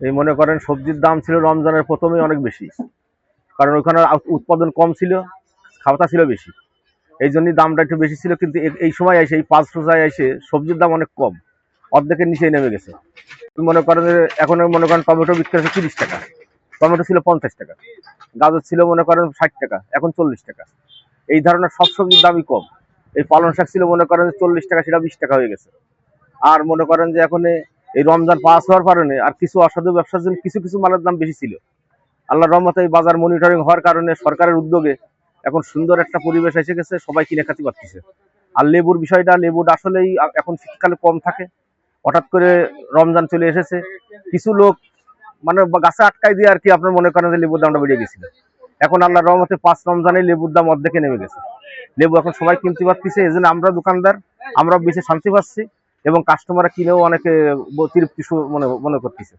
এই মনে করেন সবজির দাম ছিল রমজানের প্রথমেই অনেক বেশি, কারণ ওখানে উৎপাদন কম ছিল, খাওয়া ছিল বেশি, এই জন্যই দামটা একটু বেশি ছিল। কিন্তু এই সময় এসে, এই 5 রোজায় এসে সবজির দাম অনেক কম, অর্ধেকের নিচেই নেমে গেছে। মনে করেন যে এখন মনে করেন টমেটো বিক্রি হচ্ছে 30 টাকা, টমেটো ছিল 50 টাকা, গাজর ছিল মনে করেন 60 টাকা, এখন 40 টাকা। এই ধরনের সব সবজির দামই কম। এই পালং শাক ছিল মনে করেন 40 টাকা, সেটা 20 টাকা হয়ে গেছে। আর মনে করেন যে এখন এই রমজান পাস হওয়ার কারণে আর কিছু অসাধু ব্যবসার জন্য কিছু কিছু মালের দাম বেশি ছিল। আল্লাহর রহমতে এই বাজার মনিটরিং হওয়ার কারণে সরকারের উদ্যোগে এখন সুন্দর একটা পরিবেশ এসে গেছে, সবাই কিনে খাতে পারতেছে। আর লেবুর বিষয়টা, লেবুটা আসলেই এখন শীতকালে কম থাকে, হঠাৎ করে রমজান চলে এসেছে, কিছু লোক মানে গাছে আটকাই দিয়ে আর কি আপনার মনে করেন যে লেবুর দামটা বেড়ে গেছিল। এখন আল্লাহর রহমতে 5 রমজানে লেবুর দাম অর্ধেকে নেমে গেছে। লেবু এখন সবাই কিনতে পারতেছে, এই জন্য আমরা দোকানদার, আমরা বেশি শান্তি পাচ্ছি এবং কাস্টমাররা কিনেও অনেকে তৃপ্তি মনে মনে করতেছে।